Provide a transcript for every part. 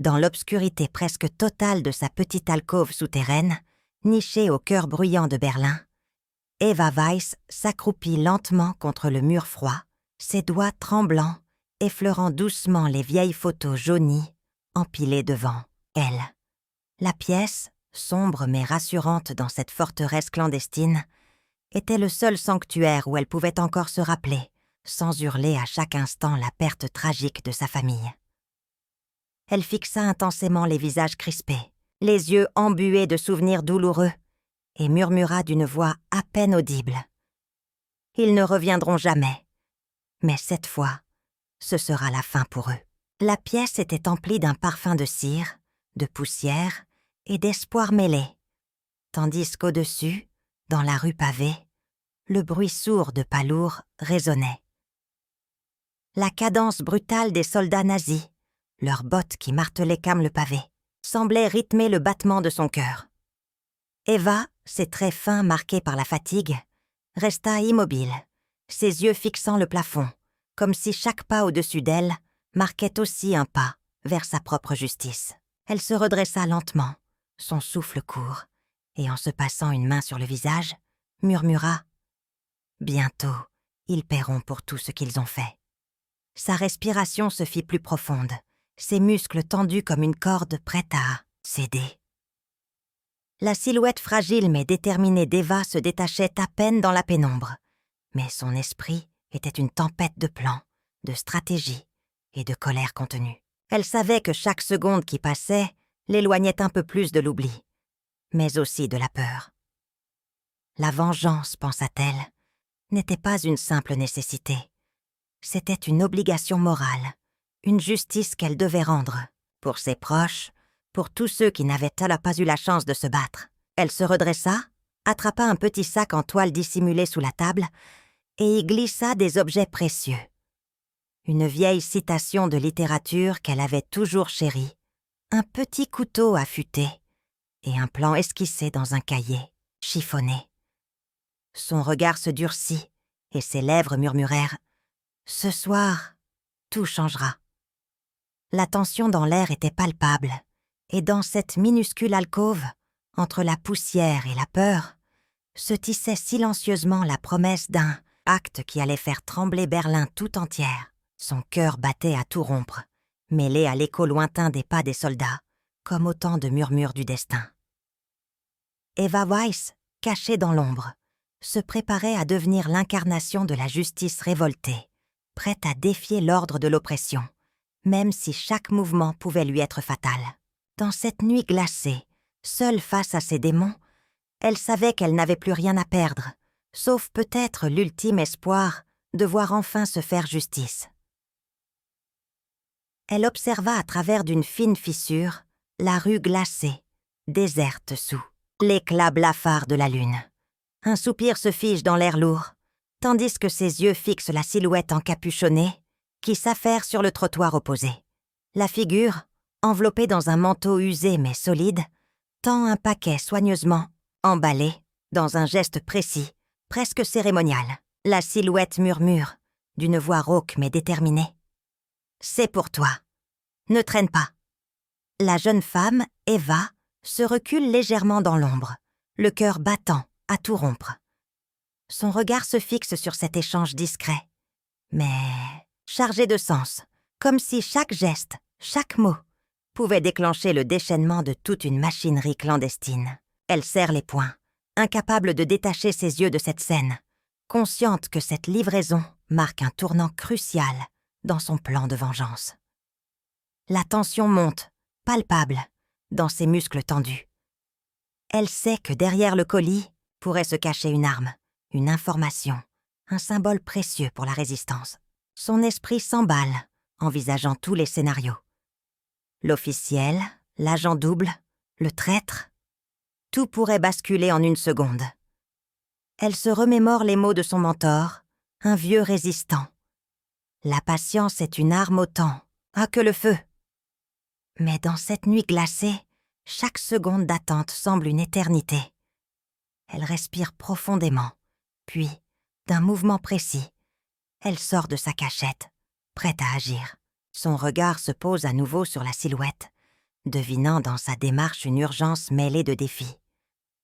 Dans l'obscurité presque totale de sa petite alcôve souterraine, nichée au cœur bruyant de Berlin, Eva Weiss s'accroupit lentement contre le mur froid, ses doigts tremblants, effleurant doucement les vieilles photos jaunies, empilées devant elle. La pièce, sombre mais rassurante dans cette forteresse clandestine, était le seul sanctuaire où elle pouvait encore se rappeler, sans hurler à chaque instant la perte tragique de sa famille. Elle fixa intensément les visages crispés, les yeux embués de souvenirs douloureux, et murmura d'une voix à peine audible. « Ils ne reviendront jamais. Mais cette fois, ce sera la fin pour eux. » La pièce était emplie d'un parfum de cire, de poussière et d'espoir mêlés, tandis qu'au-dessus, dans la rue pavée, le bruit sourd de pas lourds résonnait. La cadence brutale des soldats nazis, leurs bottes qui martelaient comme le pavé, semblait rythmer le battement de son cœur. Eva, ses traits fins marqués par la fatigue, resta immobile, ses yeux fixant le plafond, comme si chaque pas au-dessus d'elle marquait aussi un pas vers sa propre justice. Elle se redressa lentement, son souffle court, et en se passant une main sur le visage, murmura « Bientôt, ils paieront pour tout ce qu'ils ont fait. » Sa respiration se fit plus profonde, ses muscles tendus comme une corde prête à céder. La silhouette fragile mais déterminée d'Eva se détachait à peine dans la pénombre, mais son esprit était une tempête de plans, de stratégie et de colère contenue. Elle savait que chaque seconde qui passait l'éloignait un peu plus de l'oubli, mais aussi de la peur. La vengeance, pensa-t-elle, n'était pas une simple nécessité. C'était une obligation morale, une justice qu'elle devait rendre, pour ses proches, pour tous ceux qui n'avaient alors pas eu la chance de se battre. Elle se redressa, attrapa un petit sac en toile dissimulé sous la table et y glissa des objets précieux. Une vieille citation de littérature qu'elle avait toujours chérie, un petit couteau affûté et un plan esquissé dans un cahier, chiffonné. Son regard se durcit et ses lèvres murmurèrent « Ce soir, tout changera ». La tension dans l'air était palpable, et dans cette minuscule alcôve, entre la poussière et la peur, se tissait silencieusement la promesse d'un acte qui allait faire trembler Berlin tout entière. Son cœur battait à tout rompre, mêlé à l'écho lointain des pas des soldats, comme autant de murmures du destin. Eva Weiss, cachée dans l'ombre, se préparait à devenir l'incarnation de la justice révoltée, prête à défier l'ordre de l'oppression, même si chaque mouvement pouvait lui être fatal. Dans cette nuit glacée, seule face à ses démons, elle savait qu'elle n'avait plus rien à perdre, sauf peut-être l'ultime espoir de voir enfin se faire justice. Elle observa à travers d'une fine fissure la rue glacée, déserte sous l'éclat blafard de la lune. Un soupir se fige dans l'air lourd, tandis que ses yeux fixent la silhouette encapuchonnée qui s'affaire sur le trottoir opposé. La figure, enveloppée dans un manteau usé mais solide, tend un paquet soigneusement emballé dans un geste précis, presque cérémonial. La silhouette murmure, d'une voix rauque mais déterminée. « C'est pour toi. Ne traîne pas. » La jeune femme, Eva, se recule légèrement dans l'ombre, le cœur battant à tout rompre. Son regard se fixe sur cet échange discret, mais chargé de sens, comme si chaque geste, chaque mot, pouvait déclencher le déchaînement de toute une machinerie clandestine. Elle serre les poings, incapable de détacher ses yeux de cette scène, consciente que cette livraison marque un tournant crucial dans son plan de vengeance. La tension monte, palpable, dans ses muscles tendus. Elle sait que derrière le colis pourrait se cacher une arme, une information, un symbole précieux pour la résistance. Son esprit s'emballe, envisageant tous les scénarios. L'officiel, l'agent double, le traître, tout pourrait basculer en une seconde. Elle se remémore les mots de son mentor, un vieux résistant. La patience est une arme autant que le feu. Mais dans cette nuit glacée, chaque seconde d'attente semble une éternité. Elle respire profondément, puis, d'un mouvement précis, elle sort de sa cachette, prête à agir. Son regard se pose à nouveau sur la silhouette, devinant dans sa démarche une urgence mêlée de défis.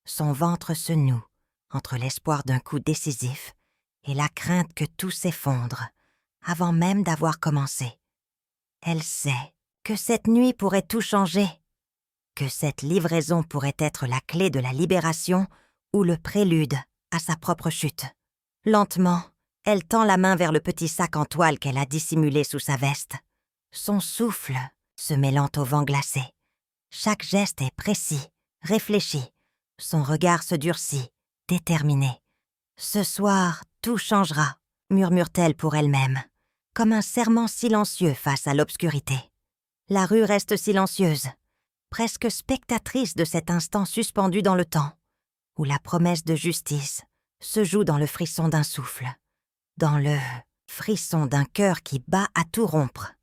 Son ventre se noue entre l'espoir d'un coup décisif et la crainte que tout s'effondre, avant même d'avoir commencé. Elle sait que cette nuit pourrait tout changer, que cette livraison pourrait être la clé de la libération ou le prélude à sa propre chute. Lentement, elle tend la main vers le petit sac en toile qu'elle a dissimulé sous sa veste. Son souffle se mêlant au vent glacé. Chaque geste est précis, réfléchi. Son regard se durcit, déterminé. « Ce soir, tout changera », murmure-t-elle pour elle-même, comme un serment silencieux face à l'obscurité. La rue reste silencieuse, presque spectatrice de cet instant suspendu dans le temps, où la promesse de justice se joue dans le frisson d'un souffle, dans le frisson d'un cœur qui bat à tout rompre.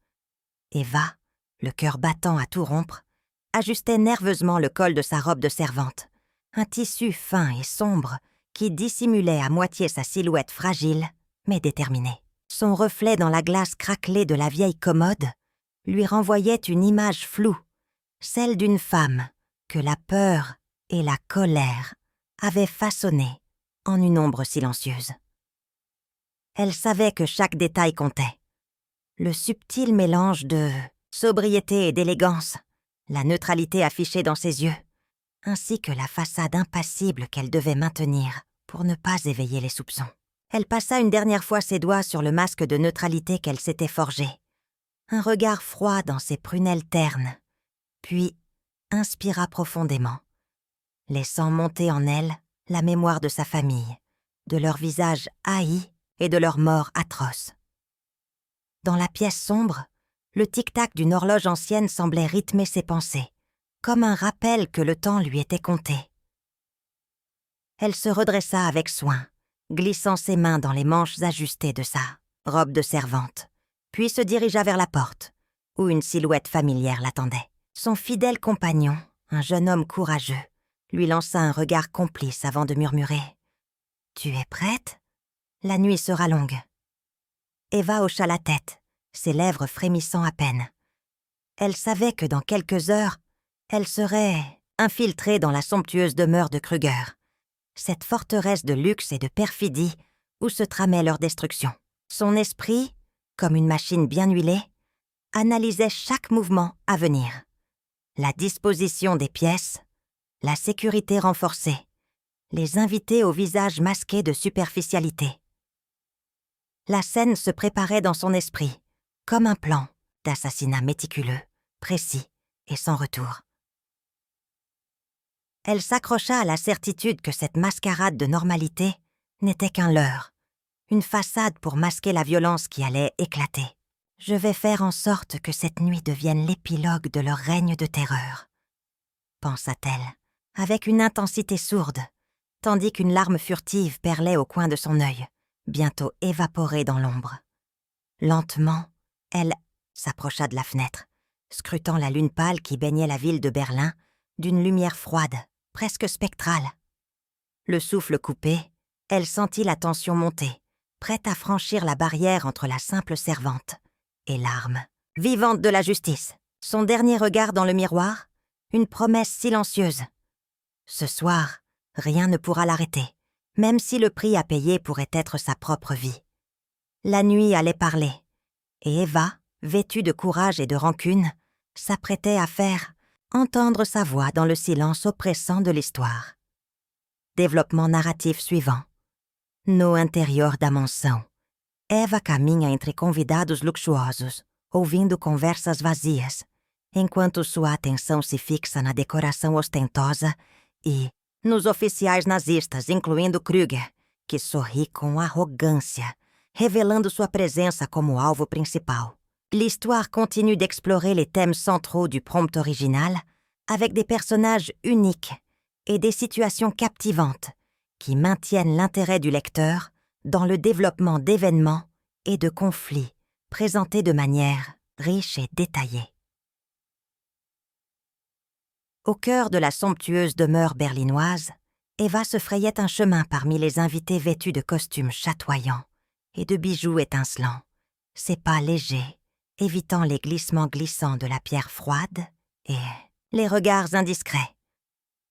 Eva, le cœur battant à tout rompre, ajustait nerveusement le col de sa robe de servante, un tissu fin et sombre qui dissimulait à moitié sa silhouette fragile, mais déterminée. Son reflet dans la glace craquelée de la vieille commode lui renvoyait une image floue, celle d'une femme que la peur et la colère avaient façonnée en une ombre silencieuse. Elle savait que chaque détail comptait. Le subtil mélange de sobriété et d'élégance, la neutralité affichée dans ses yeux, ainsi que la façade impassible qu'elle devait maintenir pour ne pas éveiller les soupçons. Elle passa une dernière fois ses doigts sur le masque de neutralité qu'elle s'était forgé, un regard froid dans ses prunelles ternes, puis inspira profondément, laissant monter en elle la mémoire de sa famille, de leurs visages haïs et de leurs morts atroces. Dans la pièce sombre, le tic-tac d'une horloge ancienne semblait rythmer ses pensées, comme un rappel que le temps lui était compté. Elle se redressa avec soin, glissant ses mains dans les manches ajustées de sa robe de servante, puis se dirigea vers la porte, où une silhouette familière l'attendait. Son fidèle compagnon, un jeune homme courageux, lui lança un regard complice avant de murmurer « Tu es prête ? La nuit sera longue. » Eva hocha la tête, ses lèvres frémissant à peine. Elle savait que dans quelques heures, elle serait infiltrée dans la somptueuse demeure de Kruger, cette forteresse de luxe et de perfidie où se tramait leur destruction. Son esprit, comme une machine bien huilée, analysait chaque mouvement à venir. La disposition des pièces, la sécurité renforcée, les invités au visage masqué de superficialité. La scène se préparait dans son esprit, comme un plan d'assassinat méticuleux, précis et sans retour. Elle s'accrocha à la certitude que cette mascarade de normalité n'était qu'un leurre, une façade pour masquer la violence qui allait éclater. « Je vais faire en sorte que cette nuit devienne l'épilogue de leur règne de terreur », pensa-t-elle, avec une intensité sourde, tandis qu'une larme furtive perlait au coin de son œil, bientôt évaporée dans l'ombre. Lentement, elle s'approcha de la fenêtre, scrutant la lune pâle qui baignait la ville de Berlin d'une lumière froide, presque spectrale. Le souffle coupé, elle sentit la tension monter, prête à franchir la barrière entre la simple servante et l'arme vivante de la justice. Son dernier regard dans le miroir, une promesse silencieuse. Ce soir, rien ne pourra l'arrêter, même si le prix à payer pourrait être sa propre vie. La nuit allait parler, et Eva, vêtue de courage et de rancune, s'apprêtait à faire entendre sa voix dans le silence oppressant de l'histoire. Développement narratif suivant. No interior da mansão, Eva caminha entre convidados luxuosos, ouvindo conversas vazias, enquanto sua atenção se fixa na decoração ostentosa e nos oficiais nazistas, incluindo Krüger, que sorri com arrogância, révélando sua présença como alvo principal. L'histoire continue d'explorer les thèmes centraux du prompt original avec des personnages uniques et des situations captivantes qui maintiennent l'intérêt du lecteur dans le développement d'événements et de conflits présentés de manière riche et détaillée. Au cœur de la somptueuse demeure berlinoise, Eva se frayait un chemin parmi les invités vêtus de costumes chatoyants et de bijoux étincelants, ses pas légers, évitant les glissements glissants de la pierre froide et les regards indiscrets.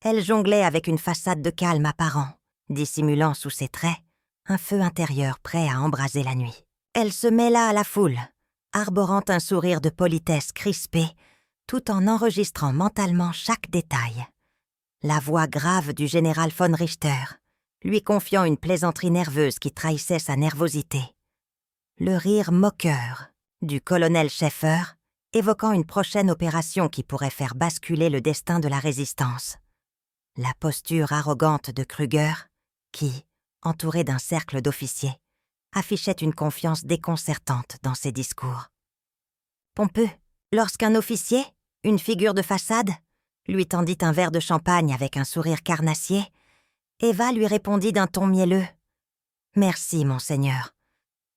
Elle jonglait avec une façade de calme apparent, dissimulant sous ses traits un feu intérieur prêt à embraser la nuit. Elle se mêla à la foule, arborant un sourire de politesse crispé, tout en enregistrant mentalement chaque détail. La voix grave du général von Richter, lui confiant une plaisanterie nerveuse qui trahissait sa nervosité. Le rire moqueur du colonel Schaeffer, évoquant une prochaine opération qui pourrait faire basculer le destin de la résistance. La posture arrogante de Kruger, qui, entouré d'un cercle d'officiers, affichait une confiance déconcertante dans ses discours. Pompeux, lorsqu'un officier, une figure de façade, lui tendit un verre de champagne avec un sourire carnassier, Eva lui répondit d'un ton mielleux. « Merci, monseigneur.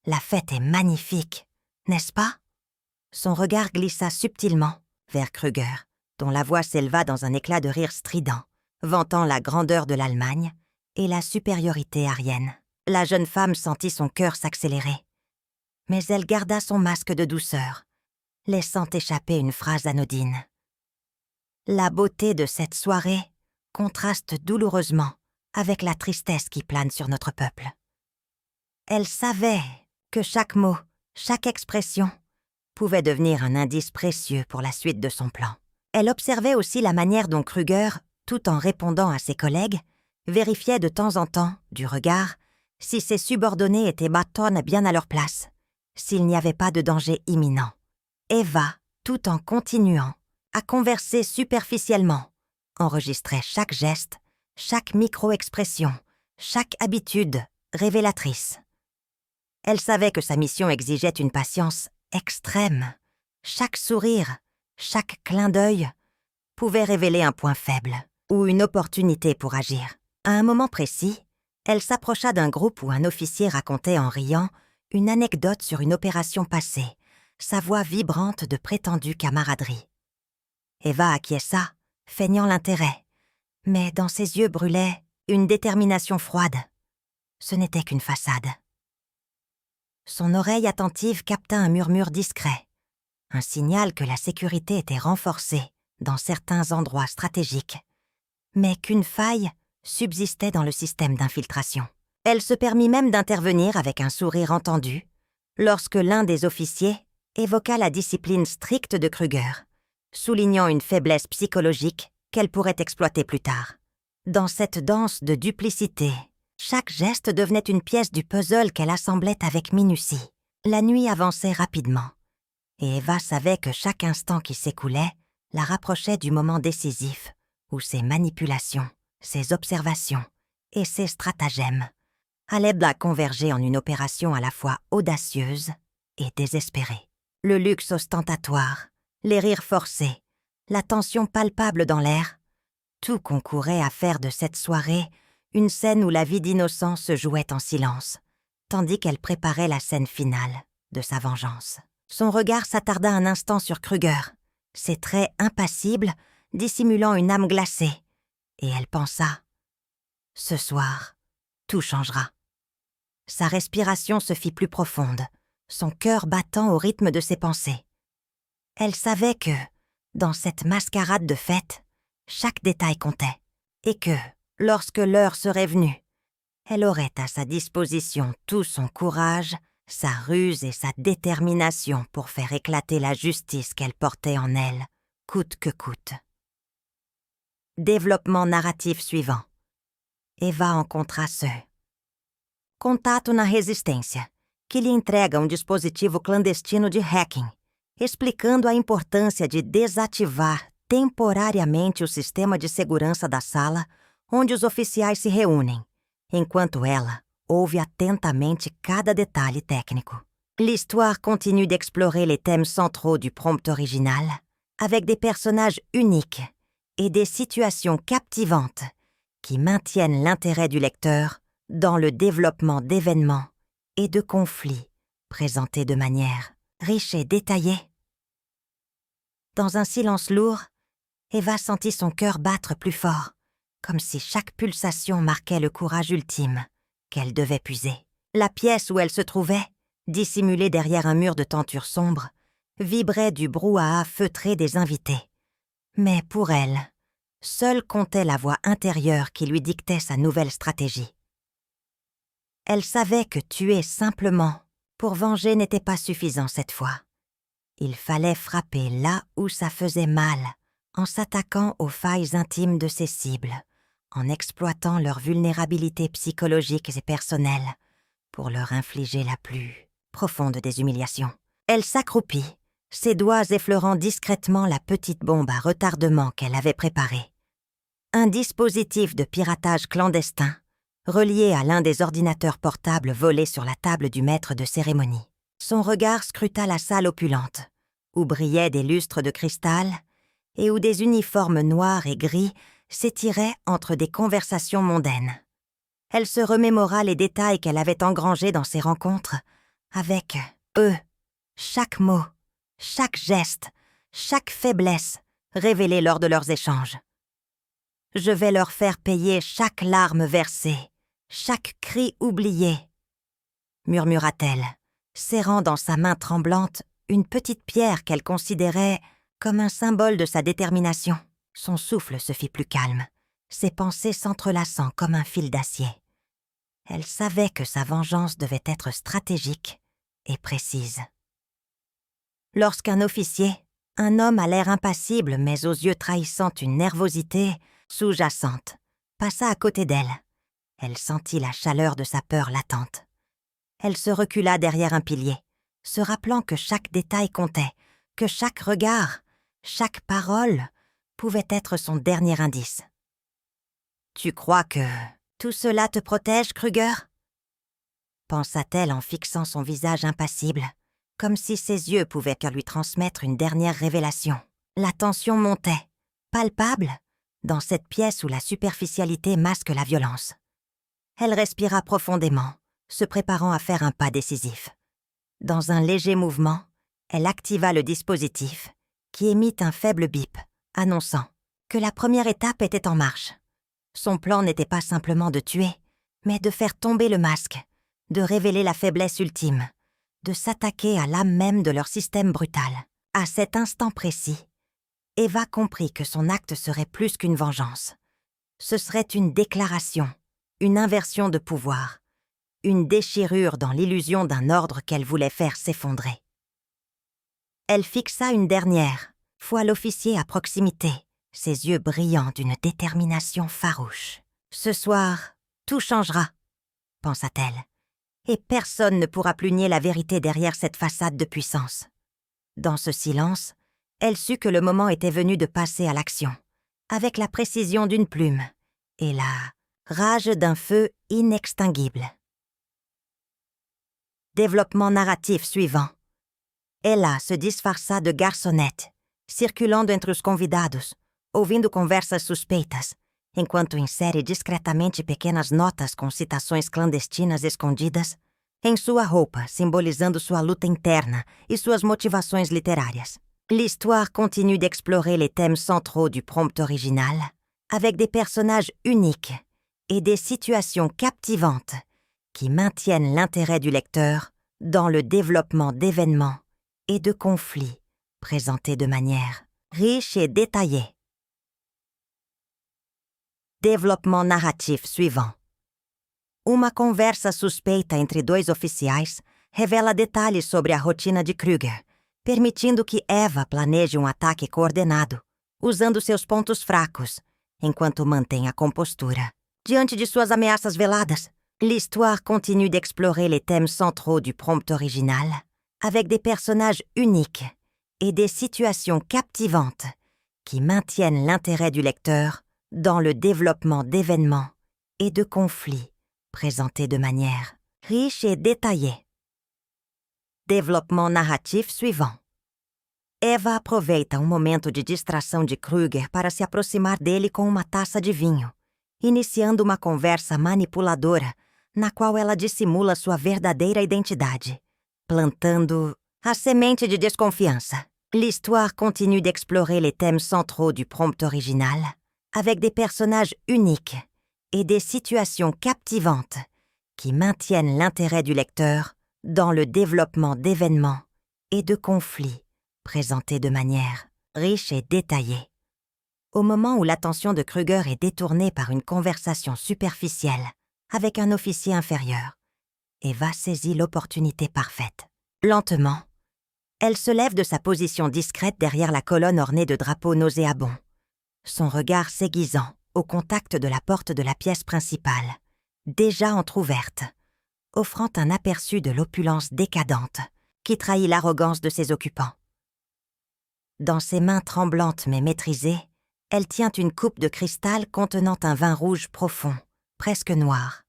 La fête est magnifique, n'est-ce pas ?» Son regard glissa subtilement vers Kruger, dont la voix s'éleva dans un éclat de rire strident, vantant la grandeur de l'Allemagne et la supériorité aryenne. La jeune femme sentit son cœur s'accélérer. Mais elle garda son masque de douceur, laissant échapper une phrase anodine. La beauté de cette soirée contraste douloureusement avec la tristesse qui plane sur notre peuple. Elle savait que chaque mot, chaque expression pouvait devenir un indice précieux pour la suite de son plan. Elle observait aussi la manière dont Kruger, tout en répondant à ses collègues, vérifiait de temps en temps, du regard, si ses subordonnés étaient bâtonnes bien à leur place, s'il n'y avait pas de danger imminent. Eva, tout en continuant à converser superficiellement, enregistrait chaque geste, chaque micro-expression, chaque habitude révélatrice. Elle savait que sa mission exigeait une patience extrême. Chaque sourire, chaque clin d'œil pouvait révéler un point faible ou une opportunité pour agir. À un moment précis, elle s'approcha d'un groupe où un officier racontait en riant une anecdote sur une opération passée, sa voix vibrante de prétendue camaraderie. Eva acquiesça, feignant l'intérêt, mais dans ses yeux brûlait une détermination froide. Ce n'était qu'une façade. Son oreille attentive capta un murmure discret, un signal que la sécurité était renforcée dans certains endroits stratégiques, mais qu'une faille subsistait dans le système d'infiltration. Elle se permit même d'intervenir avec un sourire entendu lorsque l'un des officiers évoqua la discipline stricte de Kruger, soulignant une faiblesse psychologique qu'elle pourrait exploiter plus tard. Dans cette danse de duplicité, chaque geste devenait une pièce du puzzle qu'elle assemblait avec minutie. La nuit avançait rapidement, et Eva savait que chaque instant qui s'écoulait la rapprochait du moment décisif où ses manipulations, ses observations et ses stratagèmes allaient converger en une opération à la fois audacieuse et désespérée. Le luxe ostentatoire, les rires forcés, la tension palpable dans l'air, tout concourait à faire de cette soirée une scène où la vie d'innocent se jouait en silence, tandis qu'elle préparait la scène finale de sa vengeance. Son regard s'attarda un instant sur Kruger, ses traits impassibles dissimulant une âme glacée, et elle pensa « Ce soir, tout changera ». Sa respiration se fit plus profonde, son cœur battant au rythme de ses pensées. Elle savait que, dans cette mascarade de fête, chaque détail comptait, et que, lorsque l'heure serait venue, elle aurait à sa disposition tout son courage, sa ruse et sa détermination pour faire éclater la justice qu'elle portait en elle, coûte que coûte. Développement narratif suivant. Eva encontra ce contato na resistência, que lhe entrega dispositivo clandestino de hacking, explicando a importância de desativar temporariamente o sistema de segurança da sala onde os oficiais se reúnem, enquanto ela ouve atentamente cada détail técnico. L'histoire continue d'explorer les thèmes centraux du prompt original, avec des personnages uniques et des situations captivantes qui maintiennent l'intérêt du lecteur dans le développement d'événements et de conflits présentés de manière riche et détaillée. Dans un silence lourd, Eva sentit son cœur battre plus fort, comme si chaque pulsation marquait le courage ultime qu'elle devait puiser. La pièce où elle se trouvait, dissimulée derrière un mur de tenture sombre, vibrait du brouhaha feutré des invités, Mais pour elle, seule comptait la voix intérieure qui lui dictait sa nouvelle stratégie. Elle savait que tuer simplement pour venger n'était pas suffisant cette fois. Il fallait frapper là où ça faisait mal, en s'attaquant aux failles intimes de ses cibles, en exploitant leurs vulnérabilités psychologiques et personnelles, pour leur infliger la plus profonde des humiliations. Elle s'accroupit, ses doigts effleurant discrètement la petite bombe à retardement qu'elle avait préparée. Un dispositif de piratage clandestin, relié à l'un des ordinateurs portables volés sur la table du maître de cérémonie. Son regard scruta la salle opulente, où brillaient des lustres de cristal et où des uniformes noirs et gris s'étiraient entre des conversations mondaines. Elle se remémora les détails qu'elle avait engrangés dans ses rencontres avec eux, chaque mot, chaque geste, chaque faiblesse révélée lors de leurs échanges. « Je vais leur faire payer chaque larme versée, chaque cri oublié », murmura-t-elle, serrant dans sa main tremblante une petite pierre qu'elle considérait comme un symbole de sa détermination. Son souffle se fit plus calme, ses pensées s'entrelaçant comme un fil d'acier. Elle savait que sa vengeance devait être stratégique et précise. Lorsqu'un officier, un homme à l'air impassible mais aux yeux trahissant une nervosité sous-jacente, passa à côté d'elle, elle sentit la chaleur de sa peur latente. Elle se recula derrière un pilier, se rappelant que chaque détail comptait, que chaque regard, chaque parole pouvait être son dernier indice. « Tu crois que tout cela te protège, Kruger ?» pensa-t-elle en fixant son visage impassible, comme si ses yeux pouvaient lui transmettre une dernière révélation. La tension montait, palpable, dans cette pièce où la superficialité masque la violence. Elle respira profondément, se préparant à faire un pas décisif. Dans un léger mouvement, elle activa le dispositif, qui émit un faible bip, annonçant que la première étape était en marche. Son plan n'était pas simplement de tuer, mais de faire tomber le masque, de révéler la faiblesse ultime, de s'attaquer à l'âme même de leur système brutal. À cet instant précis, Eva comprit que son acte serait plus qu'une vengeance. Ce serait une déclaration, une inversion de pouvoir, une déchirure dans l'illusion d'un ordre qu'elle voulait faire s'effondrer. Elle fixa une dernière fois l'officier à proximité, ses yeux brillants d'une détermination farouche. « Ce soir, tout changera, » pensa-t-elle, et personne ne pourra plus nier la vérité derrière cette façade de puissance. Dans ce silence, elle sut que le moment était venu de passer à l'action, avec la précision d'une plume et la rage d'un feu inextinguible. Développement narratif suivant. Ella se disfarça de garçonete, circulando entre os convidados, ouvindo conversas suspeitas, enquanto insere discretamente pequenas notas com citações clandestinas escondidas em sua roupa, simbolisando sua luta interna e suas motivações literárias. L'histoire continue d'explorer les thèmes centraux du prompt original, avec des personnages uniques et des situations captivantes qui maintiennent l'intérêt du lecteur dans le développement d'événements et de conflits présentés de manière riche et détaillée. Développement narratif suivant. Uma conversa suspeita entre dois oficiais revela detalhes sobre a rotina de Kruger, permitindo que Eva planeje um ataque coordenado, usando seus pontos fracos, enquanto mantém a compostura. Diante de suas ameaças veladas, l'histoire continue d'explorer les thèmes centraux du prompt original, avec des personnages uniques et des situations captivantes qui maintiennent l'intérêt du lecteur dans le développement d'événements et de conflits présentés de manière riche et détaillée. Développement narratif suivant. Eva aproveita momento de distração de Kruger para se aproximar dele com uma taça de vinho, iniciando uma conversa manipuladora na qual ela dissimula sua verdadeira identidade, plantando a semente de desconfiança. L'histoire continue d'explorer les thèmes centraux du prompt original, avec des personnages uniques et des situations captivantes qui maintiennent l'intérêt du lecteur dans le développement d'événements et de conflits présentés de manière riche et détaillée. Au moment où l'attention de Kruger est détournée par une conversation superficielle avec un officier inférieur, Eva saisit l'opportunité parfaite. Lentement, elle se lève de sa position discrète derrière la colonne ornée de drapeaux nauséabonds, son regard s'aiguisant au contact de la porte de la pièce principale, déjà entr'ouverte, offrant un aperçu de l'opulence décadente qui trahit l'arrogance de ses occupants. Dans ses mains tremblantes mais maîtrisées, elle tient une coupe de cristal contenant un vin rouge profond, presque noir,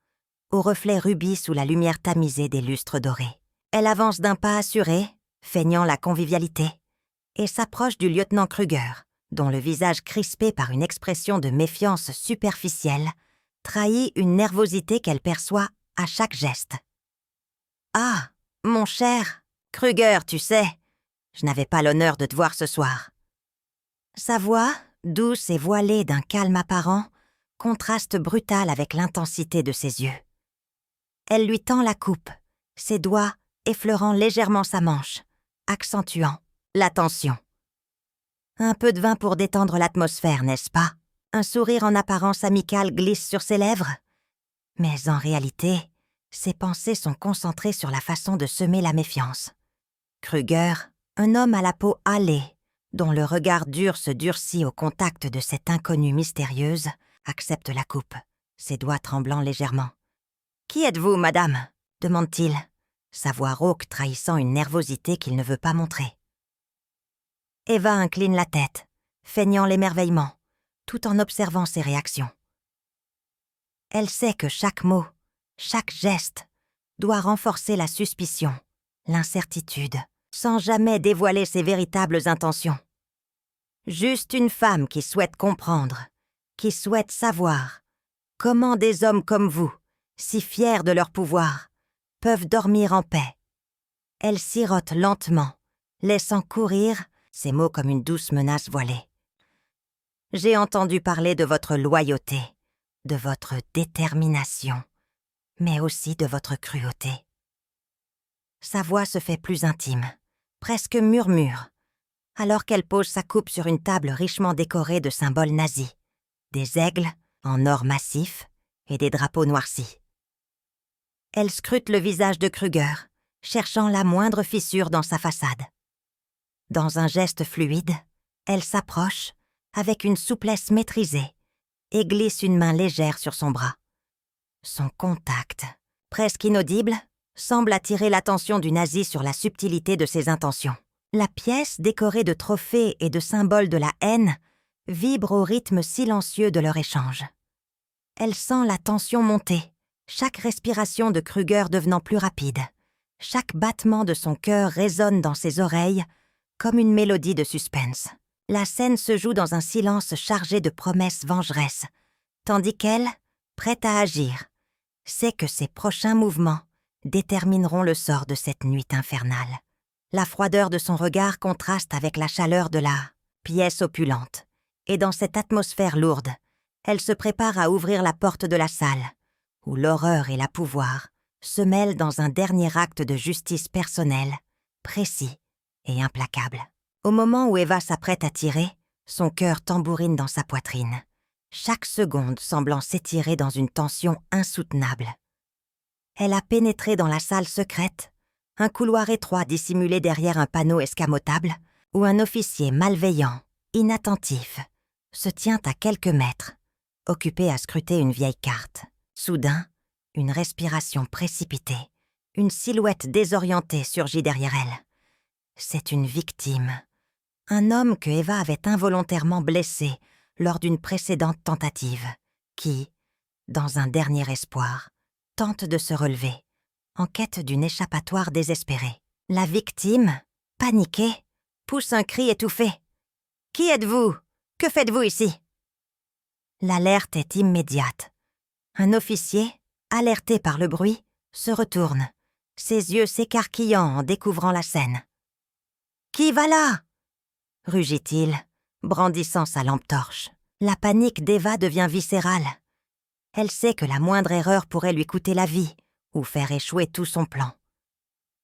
aux reflets rubis sous la lumière tamisée des lustres dorés. Elle avance d'un pas assuré, feignant la convivialité, et s'approche du lieutenant Kruger, dont le visage crispé par une expression de méfiance superficielle trahit une nervosité qu'elle perçoit à chaque geste. « Ah, mon cher Kruger, tu sais, je n'avais pas l'honneur de te voir ce soir. » Sa voix, douce et voilée d'un calme apparent, contraste brutal avec l'intensité de ses yeux. Elle lui tend la coupe, ses doigts effleurant légèrement sa manche, accentuant la tension. Un peu de vin pour détendre l'atmosphère, n'est-ce pas? Un sourire en apparence amical glisse sur ses lèvres. Mais en réalité, ses pensées sont concentrées sur la façon de semer la méfiance. Kruger, un homme à la peau hâlée, dont le regard dur se durcit au contact de cette inconnue mystérieuse, accepte la coupe, ses doigts tremblant légèrement. « Qui êtes-vous, madame ?» demande-t-il, sa voix rauque trahissant une nervosité qu'il ne veut pas montrer. Eva incline la tête, feignant l'émerveillement, tout en observant ses réactions. Elle sait que chaque mot, chaque geste, doit renforcer la suspicion, l'incertitude, sans jamais dévoiler ses véritables intentions. Juste une femme qui souhaite comprendre, qui souhaite savoir comment des hommes comme vous, si fiers de leur pouvoir, peuvent dormir en paix. Elle sirote lentement, laissant courir ces mots comme une douce menace voilée. « J'ai entendu parler de votre loyauté, de votre détermination, mais aussi de votre cruauté. » Sa voix se fait plus intime, presque murmure, alors qu'elle pose sa coupe sur une table richement décorée de symboles nazis, des aigles en or massif et des drapeaux noircis. Elle scrute le visage de Kruger, cherchant la moindre fissure dans sa façade. Dans un geste fluide, elle s'approche, avec une souplesse maîtrisée, et glisse une main légère sur son bras. Son contact, presque inaudible, semble attirer l'attention du nazi sur la subtilité de ses intentions. La pièce, décorée de trophées et de symboles de la haine, vibre au rythme silencieux de leur échange. Elle sent la tension monter, chaque respiration de Kruger devenant plus rapide. Chaque battement de son cœur résonne dans ses oreilles comme une mélodie de suspense. La scène se joue dans un silence chargé de promesses vengeresses, tandis qu'elle, prête à agir, sait que ses prochains mouvements détermineront le sort de cette nuit infernale. La froideur de son regard contraste avec la chaleur de la pièce opulente, et dans cette atmosphère lourde, elle se prépare à ouvrir la porte de la salle, où l'horreur et la pouvoir se mêlent dans un dernier acte de justice personnelle, précis et implacable. Au moment où Eva s'apprête à tirer, son cœur tambourine dans sa poitrine, chaque seconde semblant s'étirer dans une tension insoutenable. Elle a pénétré dans la salle secrète, un couloir étroit dissimulé derrière un panneau escamotable, où un officier malveillant, inattentif, se tient à quelques mètres, occupé à scruter une vieille carte. Soudain, une respiration précipitée, une silhouette désorientée surgit derrière elle. C'est une victime. Un homme que Eva avait involontairement blessé lors d'une précédente tentative, qui, dans un dernier espoir, tente de se relever, en quête d'une échappatoire désespérée. La victime, paniquée, pousse un cri étouffé. « Qui êtes-vous? Que faites-vous ici ?» L'alerte est immédiate. Un officier, alerté par le bruit, se retourne, ses yeux s'écarquillant en découvrant la scène. « Qui va là ?» rugit-il, brandissant sa lampe torche. La panique d'Eva devient viscérale. Elle sait que la moindre erreur pourrait lui coûter la vie ou faire échouer tout son plan.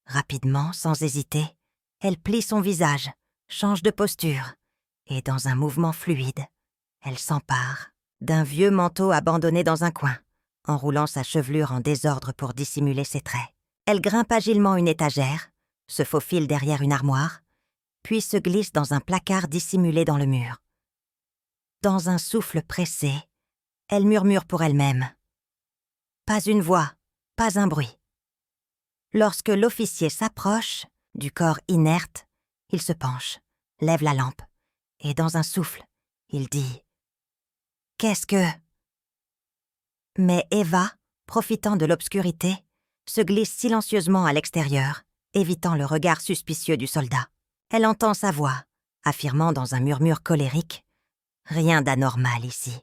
Rapidement, sans hésiter, elle plie son visage, change de posture et, dans un mouvement fluide, Elle s'empare d'un vieux manteau abandonné dans un coin, enroulant sa chevelure en désordre pour dissimuler ses traits. Elle grimpe agilement une étagère, se faufile derrière une armoire, puis se glisse dans un placard dissimulé dans le mur. Dans un souffle pressé, elle murmure pour elle-même. Pas une voix, pas un bruit. Lorsque l'officier s'approche, du corps inerte, il se penche, lève la lampe, et dans un souffle, il dit « Qu'est-ce que… » Mais Eva, profitant de l'obscurité, se glisse silencieusement à l'extérieur, évitant le regard suspicieux du soldat. Elle entend sa voix, affirmant dans un murmure colérique « Rien d'anormal ici »,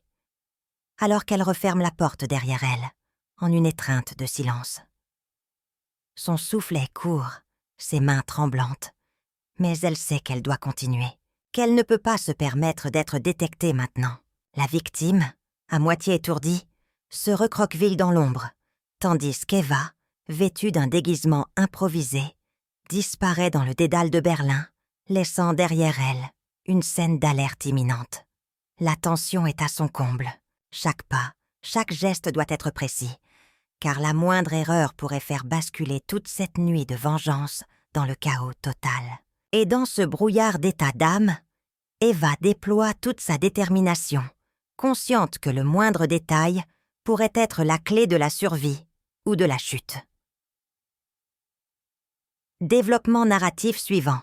alors qu'elle referme la porte derrière elle, en une étreinte de silence. Son souffle est court, ses mains tremblantes, mais elle sait qu'elle doit continuer, qu'elle ne peut pas se permettre d'être détectée maintenant. La victime, à moitié étourdie, se recroqueville dans l'ombre, tandis qu'Eva, vêtue d'un déguisement improvisé, disparaît dans le dédale de Berlin, laissant derrière elle une scène d'alerte imminente. La tension est à son comble. Chaque pas, chaque geste doit être précis, car la moindre erreur pourrait faire basculer toute cette nuit de vengeance dans le chaos total. Et dans ce brouillard d'état d'âme, Eva déploie toute sa détermination, consciente que le moindre détail pourrait être la clé de la survie ou de la chute. Développement narratif suivant.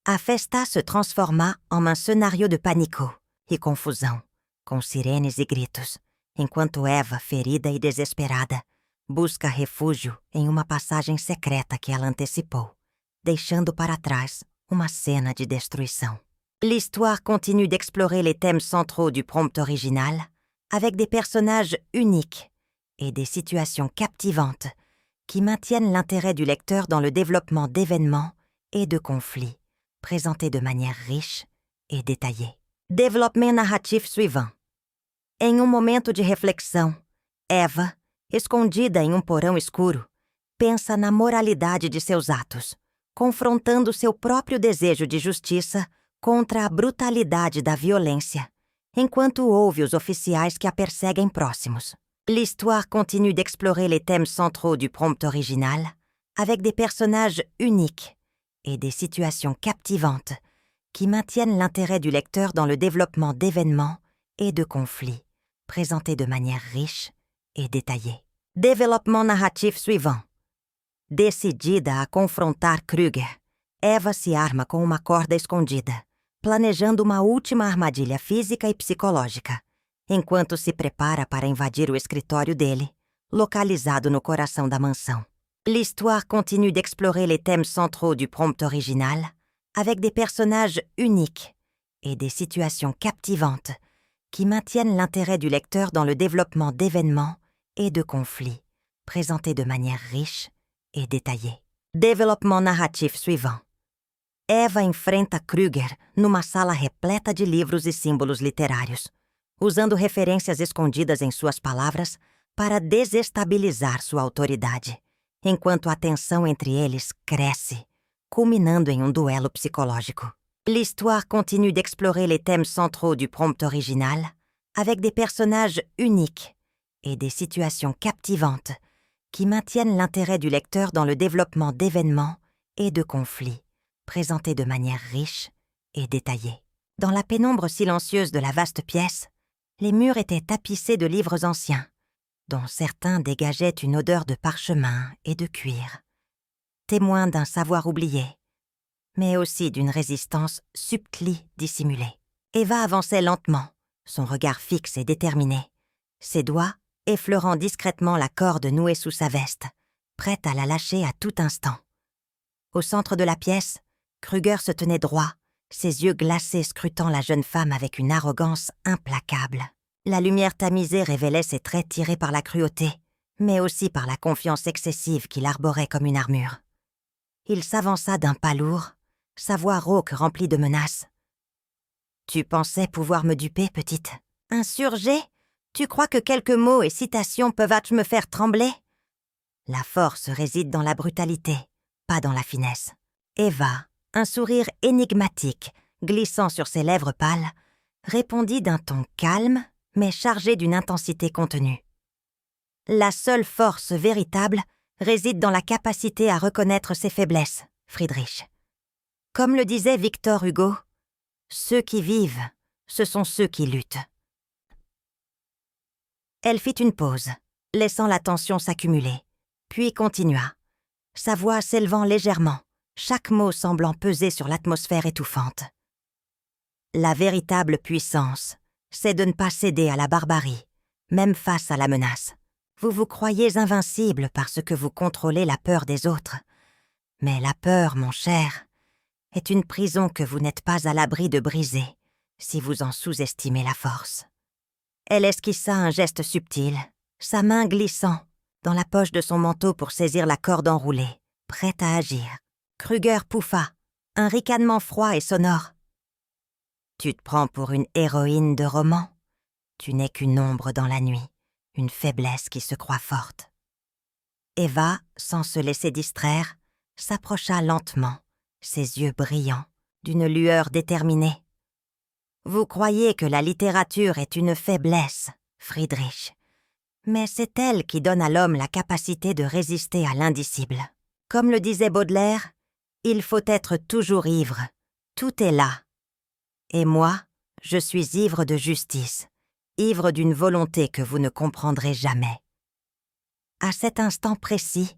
A festa se transforma en un cenário de pânico e confusão, com sirenes e gritos, enquanto Eva, ferida e desesperada, busca refúgio em uma passagem secreta que ela antecipou, deixando para trás uma cena de destruição. L'histoire continue d'explorer les thèmes centraux du prompt original, avec des personnages uniques et des situations captivantes qui maintiennent l'intérêt du lecteur dans le développement d'événements et de conflits, présentés de manière riche et détaillée. Développement narratif suivant. Em um momento de reflexão, Eva, escondida em um porão escuro, pensa na moralidade de seus atos, confrontando seu próprio desejo de justiça contra a brutalidade da violência, enquanto ouve os oficiais que a perseguem próximos. L'histoire continue d'explorer les thèmes centraux du prompt original, avec des personnages uniques et des situations captivantes qui maintiennent l'intérêt du lecteur dans le développement d'événements et de conflits, présentés de manière riche et détaillée. Développement narratif suivant. Decidida a confrontar Kruger, Eva se arma com uma corda escondida, planejando uma última armadilha física e psicológica, enquanto se prepara para invadir o escritório dele, localizado no coração da mansão. L'histoire continue d'explorer les thèmes centraux du prompt original, avec des personnages uniques et des situations captivantes qui maintiennent l'intérêt du lecteur dans le développement d'événements et de conflits, présentés de manière riche et détaillée. Développement narratif suivant. Eva enfrenta Kruger numa sala repleta de livros e símbolos literários, usando referências escondidas em suas palavras para desestabilizar sua autoridade, enquanto a tensão entre eles cresce, culminando em um duelo psicológico. L'histoire continue d'explorer les thèmes centraux du prompt original, avec des personnages uniques et des situations captivantes qui maintiennent l'intérêt du lecteur dans le développement d'événements et de conflits, présentés de manière riche et détaillée. Dans la pénombre silencieuse de la vaste pièce, les murs étaient tapissés de livres anciens, dont certains dégageaient une odeur de parchemin et de cuir, témoins d'un savoir oublié, mais aussi d'une résistance subtlie dissimulée. Eva avançait lentement, son regard fixe et déterminé, ses doigts effleurant discrètement la corde nouée sous sa veste, prête à la lâcher à tout instant. Au centre de la pièce, Kruger se tenait droit, ses yeux glacés scrutant la jeune femme avec une arrogance implacable. La lumière tamisée révélait ses traits tirés par la cruauté, mais aussi par la confiance excessive qu'il arborait comme une armure. Il s'avança d'un pas lourd, sa voix rauque remplie de menaces. « Tu pensais pouvoir me duper, petite? Insurgée? Tu crois que quelques mots et citations peuvent me faire trembler? » La force réside dans la brutalité, pas dans la finesse. Eva, un sourire énigmatique glissant sur ses lèvres pâles, répondit d'un ton calme, mais chargé d'une intensité contenue. La seule force véritable réside dans la capacité à reconnaître ses faiblesses, Friedrich. Comme le disait Victor Hugo, ceux qui vivent, ce sont ceux qui luttent. Elle fit une pause, laissant la tension s'accumuler, puis continua, sa voix s'élevant légèrement, chaque mot semblant peser sur l'atmosphère étouffante. La véritable puissance, c'est de ne pas céder à la barbarie, même face à la menace. Vous vous croyez invincible parce que vous contrôlez la peur des autres. Mais la peur, mon cher, est une prison que vous n'êtes pas à l'abri de briser si vous en sous-estimez la force. Elle esquissa un geste subtil, sa main glissant dans la poche de son manteau pour saisir la corde enroulée, prête à agir. Kruger pouffa, un ricanement froid et sonore. « Tu te prends pour une héroïne de roman? Tu n'es qu'une ombre dans la nuit, une faiblesse qui se croit forte. » Eva, sans se laisser distraire, s'approcha lentement, ses yeux brillants, d'une lueur déterminée. « Vous croyez que la littérature est une faiblesse, Friedrich, mais c'est elle qui donne à l'homme la capacité de résister à l'indicible. Comme le disait Baudelaire, il faut être toujours ivre, tout est là. Et moi, je suis ivre de justice, ivre d'une volonté que vous ne comprendrez jamais. » À cet instant précis,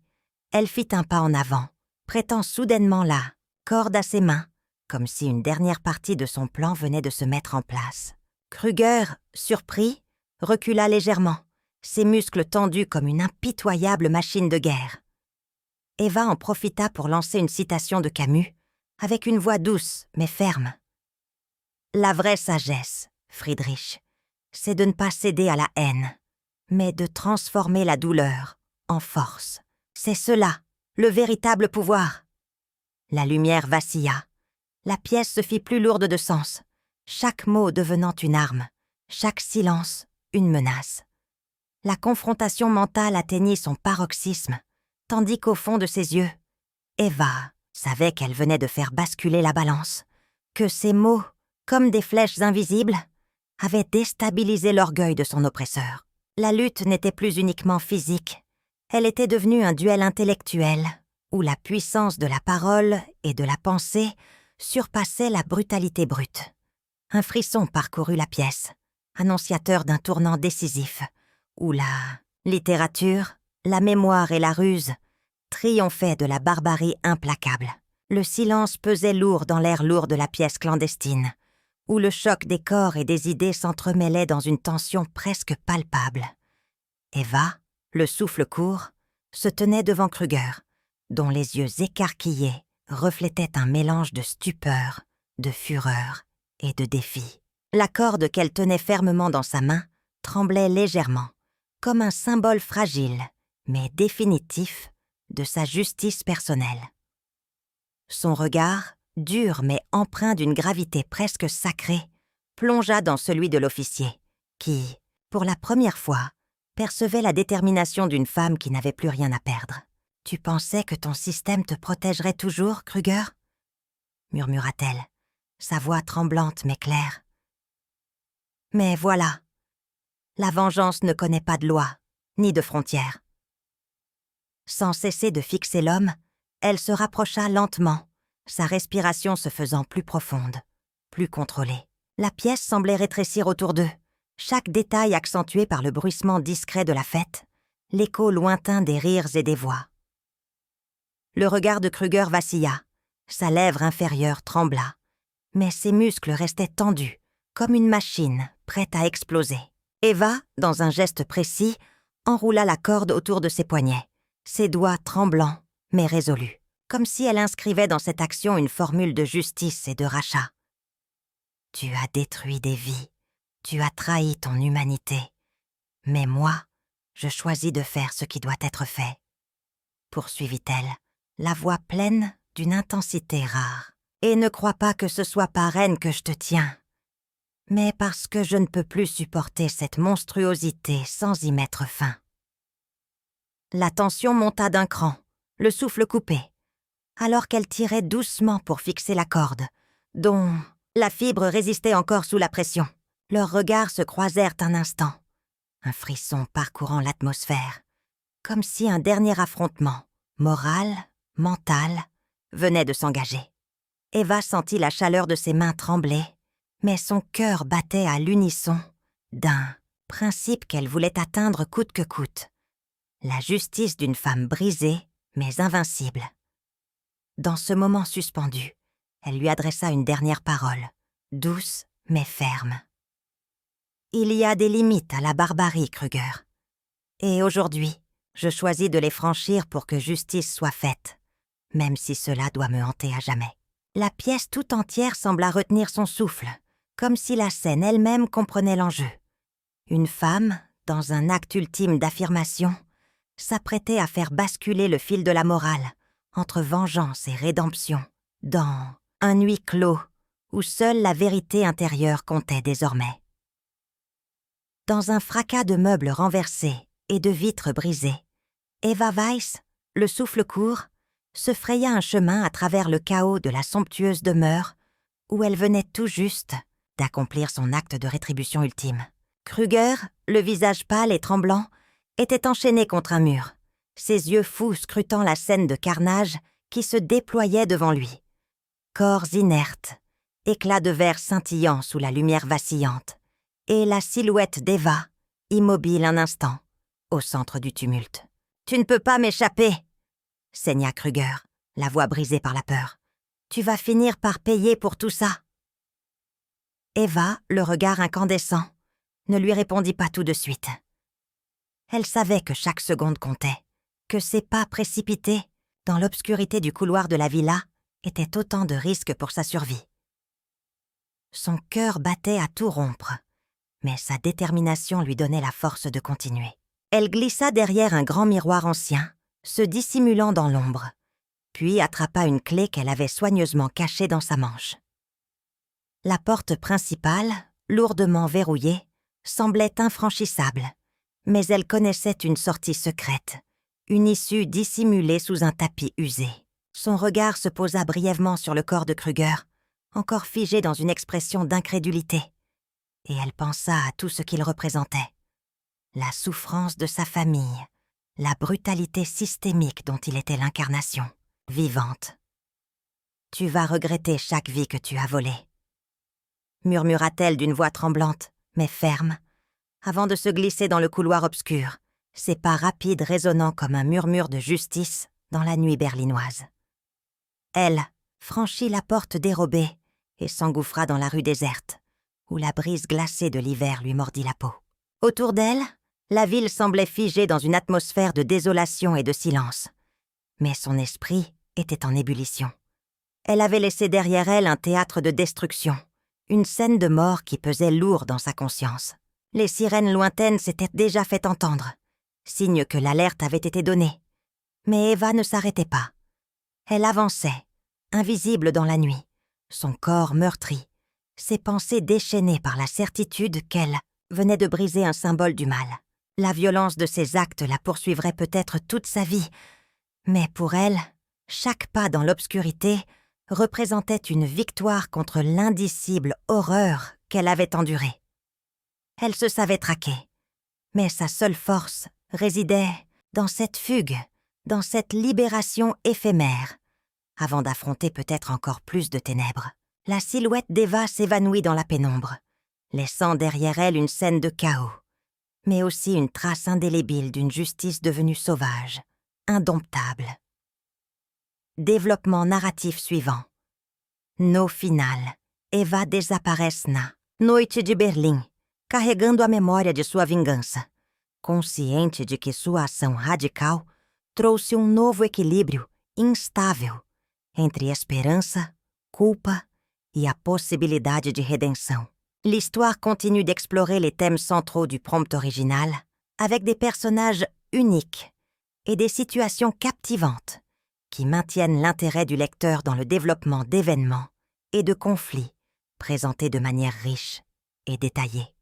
elle fit un pas en avant, prêtant soudainement la corde à ses mains, comme si une dernière partie de son plan venait de se mettre en place. Kruger, surpris, recula légèrement, ses muscles tendus comme une impitoyable machine de guerre. Eva en profita pour lancer une citation de Camus, avec une voix douce mais ferme. « La vraie sagesse, Friedrich, c'est de ne pas céder à la haine, mais de transformer la douleur en force. C'est cela, le véritable pouvoir. » La lumière vacilla. La pièce se fit plus lourde de sens, chaque mot devenant une arme, chaque silence une menace. La confrontation mentale atteignit son paroxysme, tandis qu'au fond de ses yeux, Eva savait qu'elle venait de faire basculer la balance, que ces mots, comme des flèches invisibles, avaient déstabilisé l'orgueil de son oppresseur. La lutte n'était plus uniquement physique, elle était devenue un duel intellectuel, où la puissance de la parole et de la pensée surpassait la brutalité brute. Un frisson parcourut la pièce, annonciateur d'un tournant décisif, où la littérature, la mémoire et la ruse triomphaient de la barbarie implacable. Le silence pesait lourd dans l'air lourd de la pièce clandestine, où le choc des corps et des idées s'entremêlait dans une tension presque palpable. Eva, le souffle court, se tenait devant Kruger, dont les yeux écarquillés reflétaient un mélange de stupeur, de fureur et de défi. La corde qu'elle tenait fermement dans sa main tremblait légèrement, comme un symbole fragile, mais définitif, de sa justice personnelle. Son regard, dur mais empreint d'une gravité presque sacrée, plongea dans celui de l'officier, qui, pour la première fois, percevait la détermination d'une femme qui n'avait plus rien à perdre. « Tu pensais que ton système te protégerait toujours, Kruger ?» murmura-t-elle, sa voix tremblante mais claire. « Mais voilà, la vengeance ne connaît pas de loi, ni de frontières. » Sans cesser de fixer l'homme, elle se rapprocha lentement, sa respiration se faisant plus profonde, plus contrôlée. La pièce semblait rétrécir autour d'eux, chaque détail accentué par le bruissement discret de la fête, l'écho lointain des rires et des voix. Le regard de Kruger vacilla, sa lèvre inférieure trembla, mais ses muscles restaient tendus, comme une machine prête à exploser. Eva, dans un geste précis, enroula la corde autour de ses poignets, ses doigts tremblants mais résolus, comme si elle inscrivait dans cette action une formule de justice et de rachat. « Tu as détruit des vies, tu as trahi ton humanité, mais moi, je choisis de faire ce qui doit être fait. » poursuivit-elle, la voix pleine d'une intensité rare. « Et ne crois pas que ce soit par haine que je te tiens, mais parce que je ne peux plus supporter cette monstruosité sans y mettre fin. » La tension monta d'un cran, le souffle coupé, alors qu'elle tirait doucement pour fixer la corde, dont La fibre résistait encore sous la pression. Leurs regards se croisèrent un instant. Un frisson parcourant l'atmosphère, comme si un dernier affrontement, moral, mental, venait de s'engager. Eva sentit la chaleur de ses mains trembler, mais son cœur battait à l'unisson d'un principe qu'elle voulait atteindre coûte que coûte. La justice d'une femme brisée, mais invincible. Dans ce moment suspendu, elle lui adressa une dernière parole, douce mais ferme. Il y a des limites à la barbarie, Kruger. Et aujourd'hui, je choisis de les franchir pour que justice soit faite, même si cela doit me hanter à jamais. La pièce tout entière sembla retenir son souffle, comme si la scène elle-même comprenait l'enjeu. Une femme, dans un acte ultime d'affirmation, s'apprêtait à faire basculer le fil de la morale entre vengeance et rédemption, dans un huis clos où seule la vérité intérieure comptait désormais. Dans un fracas de meubles renversés et de vitres brisées, Eva Weiss, le souffle court, se fraya un chemin à travers le chaos de la somptueuse demeure où elle venait tout juste d'accomplir son acte de rétribution ultime. Kruger, le visage pâle et tremblant, était enchaîné contre un mur, ses yeux fous scrutant la scène de carnage qui se déployait devant lui. Corps inertes, éclats de verre scintillant sous la lumière vacillante, et la silhouette d'Eva, immobile un instant, au centre du tumulte. « Tu ne peux pas m'échapper !» saigna Kruger, la voix brisée par la peur. « Tu vas finir par payer pour tout ça !» Eva, le regard incandescent, ne lui répondit pas tout de suite. Elle savait que chaque seconde comptait, que ses pas précipités, dans l'obscurité du couloir de la villa, étaient autant de risques pour sa survie. Son cœur battait à tout rompre, mais sa détermination lui donnait la force de continuer. Elle glissa derrière un grand miroir ancien, se dissimulant dans l'ombre, puis attrapa une clé qu'elle avait soigneusement cachée dans sa manche. La porte principale, lourdement verrouillée, semblait infranchissable, mais elle connaissait une sortie secrète, une issue dissimulée sous un tapis usé. Son regard se posa brièvement sur le corps de Kruger, encore figé dans une expression d'incrédulité, et elle pensa à tout ce qu'il représentait. La souffrance de sa famille, la brutalité systémique dont il était l'incarnation, vivante. « Tu vas regretter chaque vie que tu as volée », murmura-t-elle d'une voix tremblante, mais ferme, avant de se glisser dans le couloir obscur, ses pas rapides résonnant comme un murmure de justice dans la nuit berlinoise. Elle franchit la porte dérobée et s'engouffra dans la rue déserte, où la brise glacée de l'hiver lui mordit la peau. Autour d'elle, la ville semblait figée dans une atmosphère de désolation et de silence. Mais son esprit était en ébullition. Elle avait laissé derrière elle un théâtre de destruction, une scène de mort qui pesait lourd dans sa conscience. Les sirènes lointaines s'étaient déjà fait entendre, signe que l'alerte avait été donnée. Mais Eva ne s'arrêtait pas. Elle avançait, invisible dans la nuit, son corps meurtri, ses pensées déchaînées par la certitude qu'elle venait de briser un symbole du mal. La violence de ses actes la poursuivrait peut-être toute sa vie, mais pour elle, chaque pas dans l'obscurité représentait une victoire contre l'indicible horreur qu'elle avait endurée. Elle se savait traquée, mais sa seule force résidait dans cette fugue, dans cette libération éphémère, avant d'affronter peut-être encore plus de ténèbres. La silhouette d'Eva s'évanouit dans la pénombre, laissant derrière elle une scène de chaos, mais aussi une trace indélébile d'une justice devenue sauvage, indomptable. Développement narratif suivant. No final, Eva desaparece na noite de Berlim, carregando a memória de sua vingança, consciente de que sua ação radical trouxe novo equilíbrio instável entre esperança, culpa et a possibilité de rédemption. L'histoire continue d'explorer les thèmes centraux du prompt original avec des personnages uniques et des situations captivantes qui maintiennent l'intérêt du lecteur dans le développement d'événements et de conflits présentés de manière riche et détaillée.